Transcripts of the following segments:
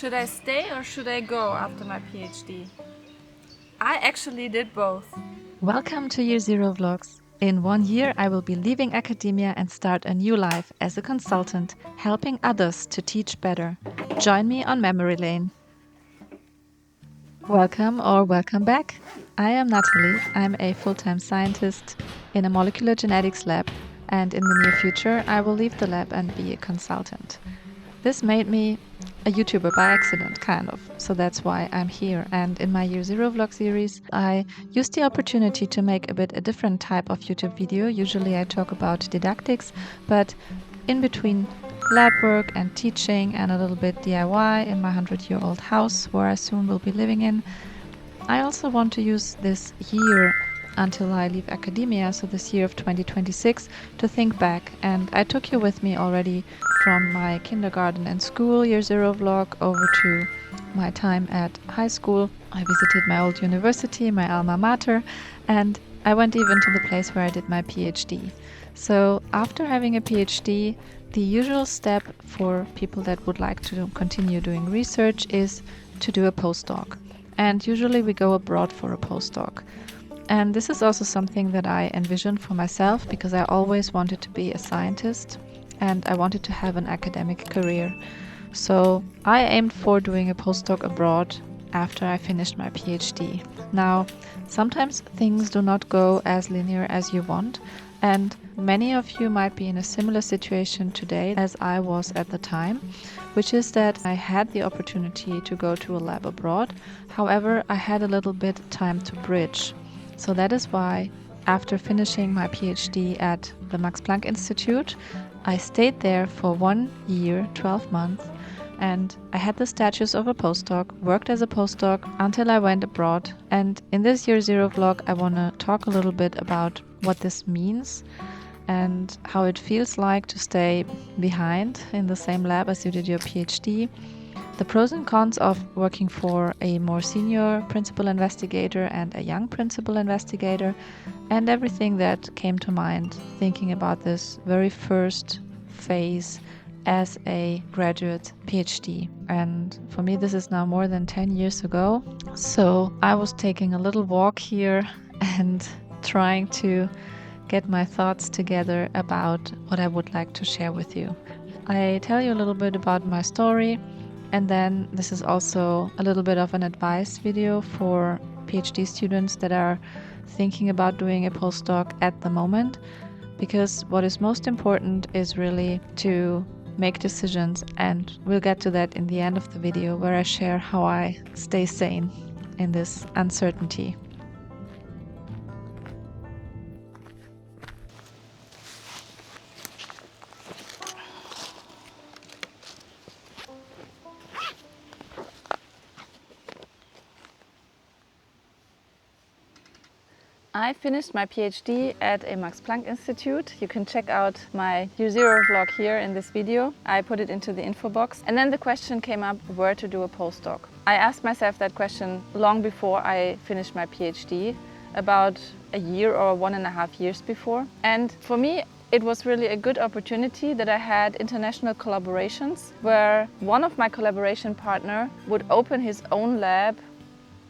Should I stay or should I go after my PhD? I actually did both. Welcome to Year Zero Vlogs. In 1 year, I will be leaving academia and start a new life as a consultant, helping others to teach better. Join me on Memory Lane. Welcome or welcome back. I am Natalie. I'm a full-time scientist in a molecular genetics lab, and in the near future, I will leave the lab and be a consultant. This made me a YouTuber by accident, kind of. So that's why I'm here. And in my Year Zero vlog series, I used the opportunity to make a different type of YouTube video. Usually I talk about didactics, but in between lab work and teaching and a little bit DIY in my 100-year-old house where I soon will be living in, I also want to use this year until I leave academia, so this year of 2026, to think back. And I took you with me already from my kindergarten and school Year Zero vlog over to my time at high school. I visited my old university, my alma mater, and I went even to the place where I did my PhD. So after having a PhD, the usual step for people that would like to continue doing research is to do a postdoc. And usually we go abroad for a postdoc. And this is also something that I envisioned for myself because I always wanted to be a scientist and I wanted to have an academic career. So I aimed for doing a postdoc abroad after I finished my PhD. Now, sometimes things do not go as linear as you want, and many of you might be in a similar situation today as I was at the time, which is that I had the opportunity to go to a lab abroad. However, I had a little bit time to bridge. So that is why, after finishing my PhD at the Max Planck Institute, I stayed there for 1 year, 12 months, and I had the status of a postdoc, worked as a postdoc until I went abroad. And in this Year Zero vlog, I want to talk a little bit about what this means and how it feels like to stay behind in the same lab as you did your PhD. The pros and cons of working for a more senior principal investigator and a young principal investigator, and everything that came to mind thinking about this very first phase as a graduate PhD. And for me, this is now more than 10 years ago. So I was taking a little walk here and trying to get my thoughts together about what I would like to share with you. I tell you a little bit about my story. And then this is also a little bit of an advice video for PhD students that are thinking about doing a postdoc at the moment, because what is most important is really to make decisions, and we'll get to that in the end of the video where I share how I stay sane in this uncertainty. I finished my PhD at a Max Planck Institute. You can check out my Year Zero vlog here in this video. I put it into the info box. And then the question came up where to do a postdoc. I asked myself that question long before I finished my PhD, about a year or 1.5 years before. And for me, it was really a good opportunity that I had international collaborations where one of my collaboration partner would open his own lab,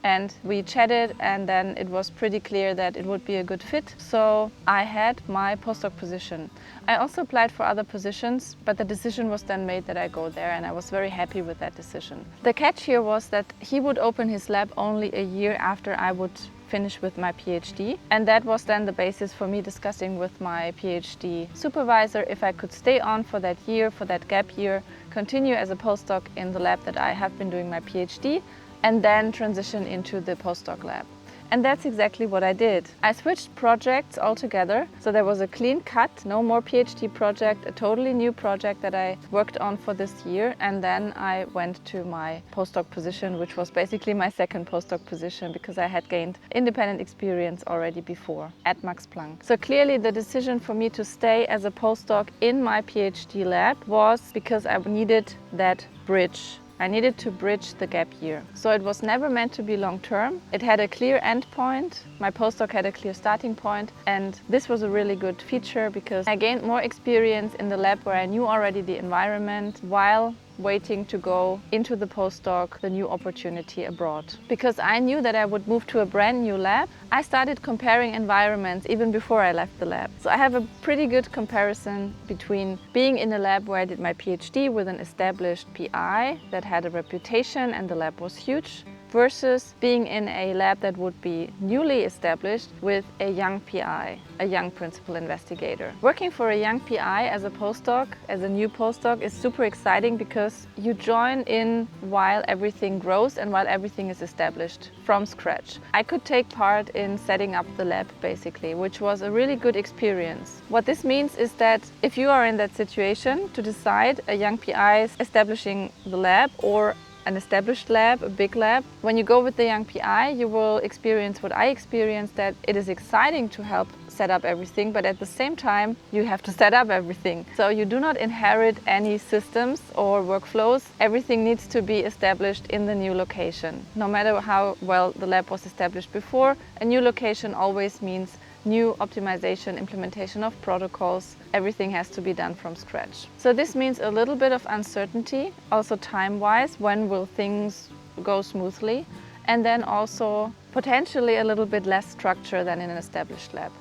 and we chatted, and then it was pretty clear that it would be a good fit. So I had my postdoc position. I also applied for other positions, but the decision was then made that I go there, and I was very happy with that decision. The catch here was that he would open his lab only a year after I would finish with my PhD. And that was then the basis for me discussing with my PhD supervisor if I could stay on for that year, for that gap year, continue as a postdoc in the lab that I have been doing my PhD, and then transition into the postdoc lab. And that's exactly what I did. I switched projects altogether, so there was a clean cut, no more PhD project, a totally new project that I worked on for this year, and then I went to my postdoc position, which was basically my second postdoc position because I had gained independent experience already before at Max Planck. So clearly the decision for me to stay as a postdoc in my PhD lab was because I needed that bridge. I needed to bridge the gap year. So it was never meant to be long term. It had a clear end point. My postdoc had a clear starting point. And this was a really good feature because I gained more experience in the lab where I knew already the environment while waiting to go into the postdoc, the new opportunity abroad. Because I knew that I would move to a brand new lab, I started comparing environments even before I left the lab. So I have a pretty good comparison between being in a lab where I did my PhD with an established PI that had a reputation and the lab was huge, versus being in a lab that would be newly established with a young PI, a young principal investigator. Working for a young PI as a postdoc, as a new postdoc, is super exciting because you join in while everything grows and while everything is established from scratch. I could take part in setting up the lab basically, which was a really good experience. What this means is that if you are in that situation to decide a young PI is establishing the lab or an established lab, a big lab. When you go with the young PI, you will experience what I experienced, that it is exciting to help set up everything, but at the same time, you have to set up everything. So you do not inherit any systems or workflows. Everything needs to be established in the new location. No matter how well the lab was established before, a new location always means new optimization, implementation of protocols. Everything has to be done from scratch. So this means a little bit of uncertainty, also time-wise, when will things go smoothly, and then also potentially a little bit less structure than in an established lab.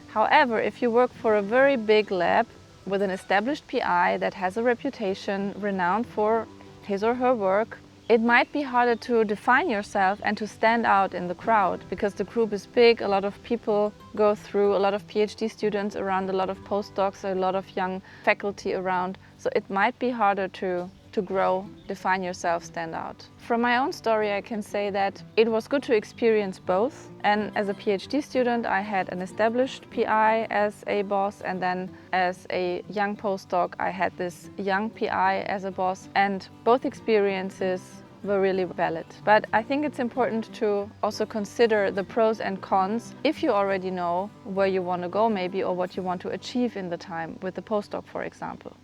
However, if you work for a very big lab with an established PI that has a reputation renowned for his or her work, it might be harder to define yourself and to stand out in the crowd because the group is big, a lot of people go through, a lot of PhD students around, a lot of postdocs, a lot of young faculty around. So it might be harder to grow, define yourself, stand out. From my own story, I can say that it was good to experience both. And as a PhD student, I had an established PI as a boss, and then as a young postdoc, I had this young PI as a boss, and both experiences were really valid. But I think it's important to also consider the pros and cons if you already know where you want to go maybe, or what you want to achieve in the time with the postdoc, for example.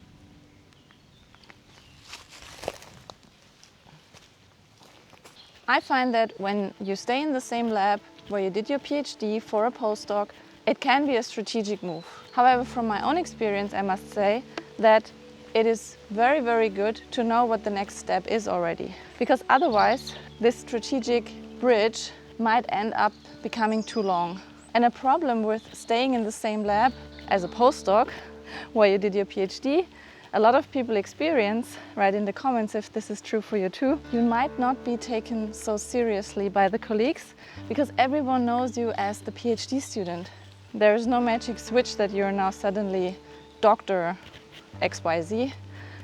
I find that when you stay in the same lab where you did your PhD for a postdoc, it can be a strategic move. However, from my own experience, I must say that it is very, very good to know what the next step is already. Because otherwise, this strategic bridge might end up becoming too long. And a problem with staying in the same lab as a postdoc, where you did your PhD, a lot of people experience, write in the comments if this is true for you too, you might not be taken so seriously by the colleagues because everyone knows you as the PhD student. There is no magic switch that you're now suddenly Dr. XYZ,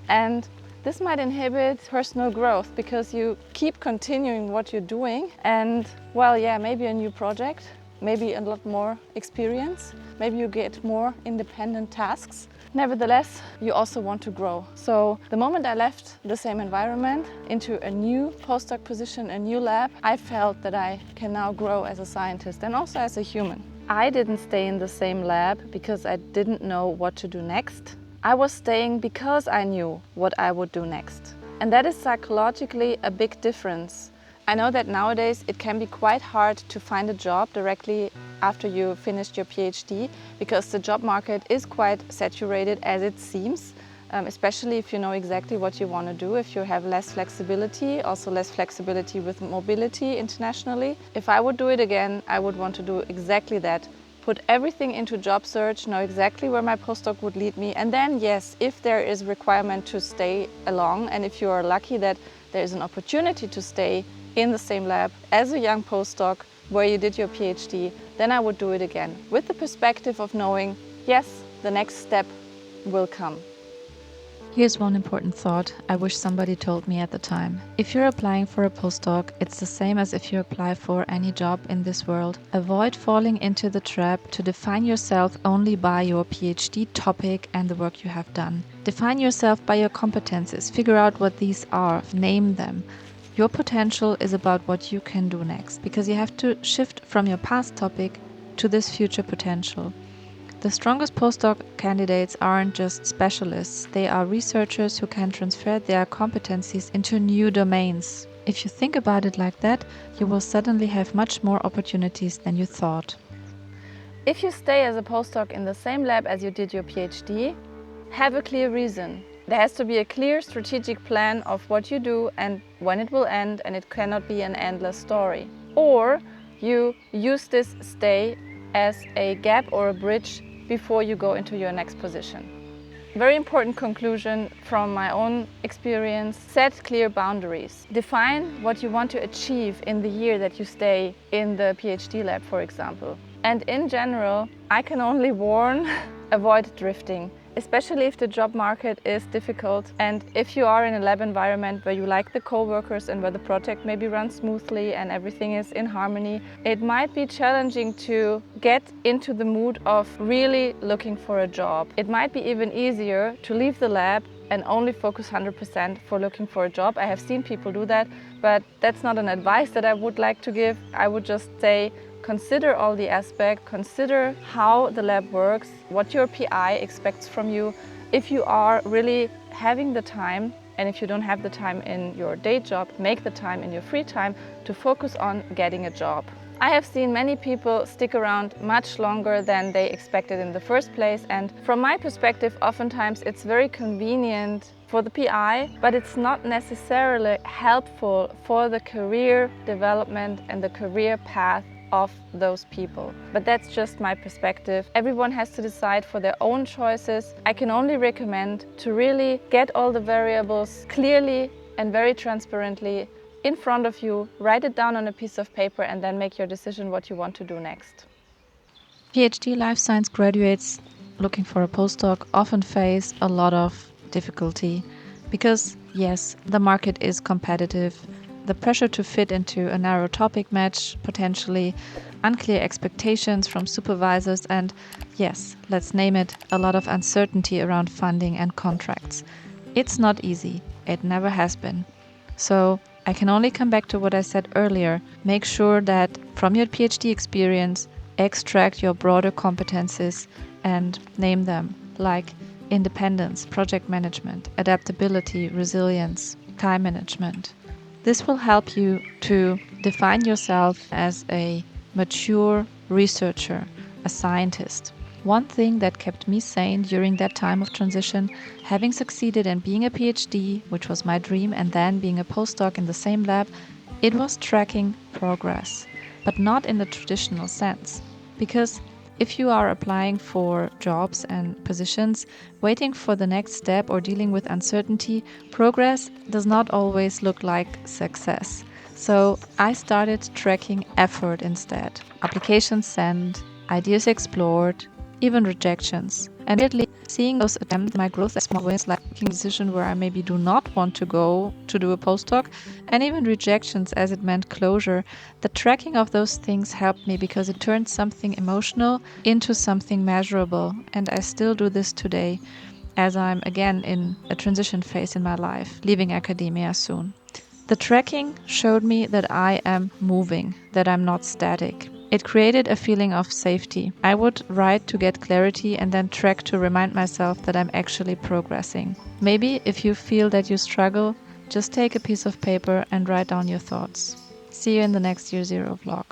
and this might inhibit personal growth because you keep continuing what you're doing and, well, yeah, maybe a new project, maybe a lot more experience, maybe you get more independent tasks. Nevertheless, you also want to grow. So the moment I left the same environment into a new postdoc position, a new lab, I felt that I can now grow as a scientist and also as a human. I didn't stay in the same lab because I didn't know what to do next. I was staying because I knew what I would do next. And that is psychologically a big difference. I know that nowadays it can be quite hard to find a job directly after you finished your PhD because the job market is quite saturated as it seems, especially if you know exactly what you want to do, if you have less flexibility, also less flexibility with mobility internationally. If I would do it again, I would want to do exactly that. Put everything into job search, know exactly where my postdoc would lead me, and then yes, if there is requirement to stay along, and if you are lucky that there is an opportunity to stay in the same lab as a young postdoc where you did your PhD, then I would do it again with the perspective of knowing, yes, the next step will come. Here's one important thought I wish somebody told me at the time. If you're applying for a postdoc, it's the same as if you apply for any job in this world. Avoid falling into the trap to define yourself only by your PhD topic and the work you have done. Define yourself by your competences. Figure out what these are. Name them. Your potential is about what you can do next, because you have to shift from your past topic to this future potential. The strongest postdoc candidates aren't just specialists, they are researchers who can transfer their competencies into new domains. If you think about it like that, you will suddenly have much more opportunities than you thought. If you stay as a postdoc in the same lab as you did your PhD, have a clear reason. There has to be a clear strategic plan of what you do and when it will end, and it cannot be an endless story. Or you use this stay as a gap or a bridge before you go into your next position. Very important conclusion from my own experience: set clear boundaries. Define what you want to achieve in the year that you stay in the PhD lab, for example. And in general, I can only warn, avoid drifting, especially if the job market is difficult and if you are in a lab environment where you like the co-workers and where the project maybe runs smoothly and everything is in harmony. It might be challenging to get into the mood of really looking for a job. It might be even easier to leave the lab and only focus 100% for looking for a job. I have seen people do that, but that's not an advice that I would like to give. I would just say, consider all the aspects, consider how the lab works, what your PI expects from you. If you are really having the time, and if you don't have the time in your day job, make the time in your free time to focus on getting a job. I have seen many people stick around much longer than they expected in the first place, and from my perspective, oftentimes it's very convenient for the PI, but it's not necessarily helpful for the career development and the career path of those people. But that's just my perspective. Everyone has to decide for their own choices. I can only recommend to really get all the variables clearly and very transparently in front of you, write it down on a piece of paper, and then make your decision what you want to do next. PhD life science graduates looking for a postdoc often face a lot of difficulty because, yes, the market is competitive. The pressure to fit into a narrow topic match, potentially unclear expectations from supervisors, and yes, let's name it, a lot of uncertainty around funding and contracts. It's not easy. It never has been. So I can only come back to what I said earlier. Make sure that from your PhD experience, extract your broader competences and name them, like independence, project management, adaptability, resilience, time management. This will help you to define yourself as a mature researcher, a scientist. One thing that kept me sane during that time of transition, having succeeded in being a PhD, which was my dream, and then being a postdoc in the same lab, it was tracking progress, but not in the traditional sense. Because if you are applying for jobs and positions, waiting for the next step or dealing with uncertainty, progress does not always look like success. So I started tracking effort instead. Applications sent, ideas explored, even rejections. And weirdly, seeing those attempts, my growth as small wins, like making a decision where I maybe do not want to go to do a postdoc, and even rejections as it meant closure, the tracking of those things helped me because it turned something emotional into something measurable. And I still do this today, as I'm again in a transition phase in my life, leaving academia soon. The tracking showed me that I am moving, that I'm not static. It created a feeling of safety. I would write to get clarity and then track to remind myself that I'm actually progressing. Maybe if you feel that you struggle, just take a piece of paper and write down your thoughts. See you in the next Year Zero vlog.